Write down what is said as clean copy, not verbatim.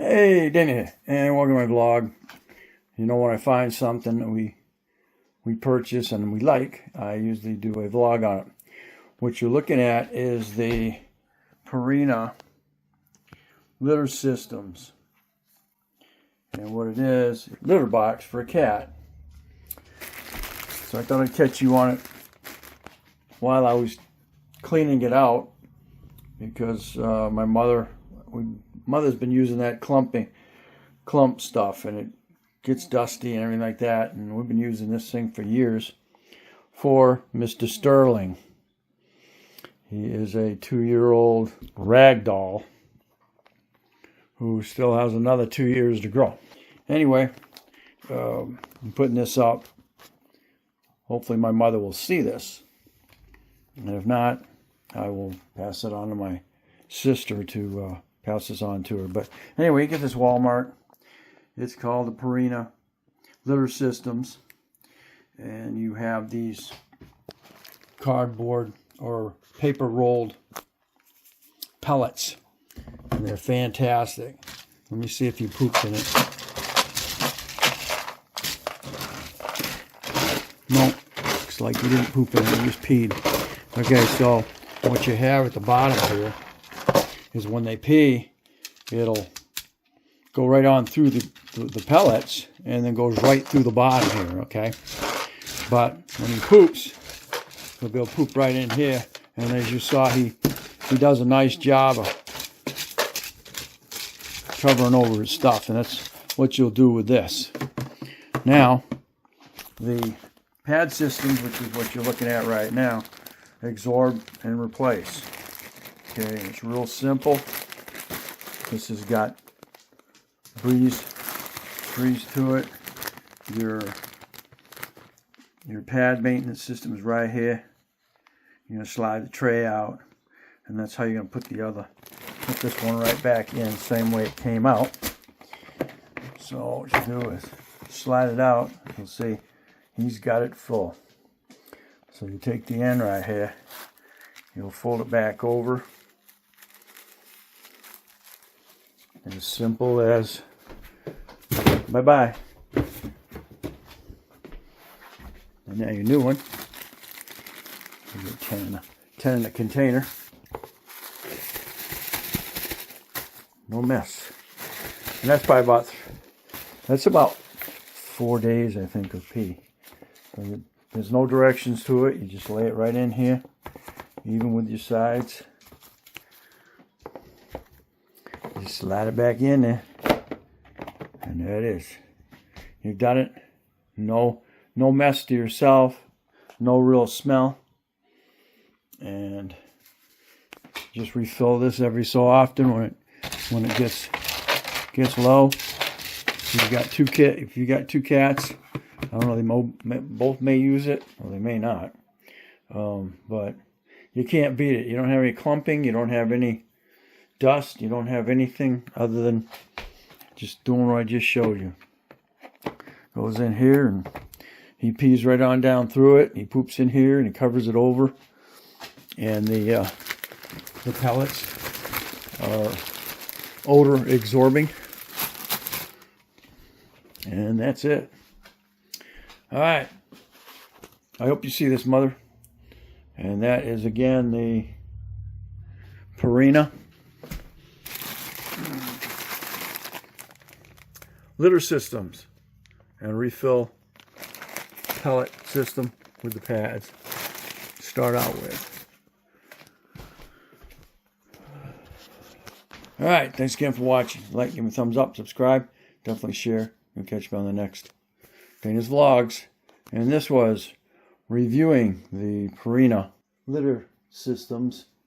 Hey, Danny here, and welcome to my vlog. You know, when I find something that we purchase and we like, I usually do a vlog on it. What you're looking at is the Purina litter systems. And what it is, litter box for a cat. So I thought I'd catch you on it while I was cleaning it out, because my mother's been using that clump stuff, and it gets dusty and everything like that, and we've been using this thing for years for Mr. Sterling. He is a 2-year-old rag doll who still has another 2 years to grow. Anyway, I'm putting this up. Hopefully my mother will see this, and if not, I will pass it on to my sister to pass this on to her. But anyway, you get this Walmart. It's called the Purina litter systems, and you have these cardboard or paper rolled pellets, and they're fantastic. Let me see if he poops in it. No, looks like he didn't poop in it, he just peed. Okay, so what you have at the bottom here is when they pee, it'll go right on through the pellets and then goes right through the bottom here, okay? But when he poops, he'll be able to poop right in here, and as you saw, he does a nice job of covering over his stuff, and that's what you'll do with this. Now, the pad systems, which is what you're looking at right now, absorb and replace. Okay, it's real simple. This has got breeze to it. Your pad maintenance system is right here. You're gonna slide the tray out, and that's how you're gonna put this one right back in, same way it came out. So what you do is slide it out. You'll see he's got it full. So you take the end right here, you'll fold it back over. As simple as bye-bye. And now your new one. You get 10 in a container. No mess. And that's probably about 4 days, I think, of pee. There's no directions to it. You just lay it right in here, even with your sides. Just slide it back in there, and there it is. You've done it. No mess to yourself. No real smell. And just refill this every so often when it gets low. If you got two cats, I don't know, they both may use it, or they may not. But you can't beat it. You don't have any clumping. You don't have any dust. You don't have anything other than just doing what I just showed you. Goes in here, and he pees right on down through it. He poops in here, and he covers it over. And the pellets are odor absorbing. And that's it. All right. I hope you see this, Mother. And that is, again, the Purina litter systems and refill pellet system with the pads to start out with. All right. Thanks again for watching. Like, give me a thumbs up, subscribe, definitely share. You'll catch me on the next Dana's Vlogs. And this was reviewing the Purina litter systems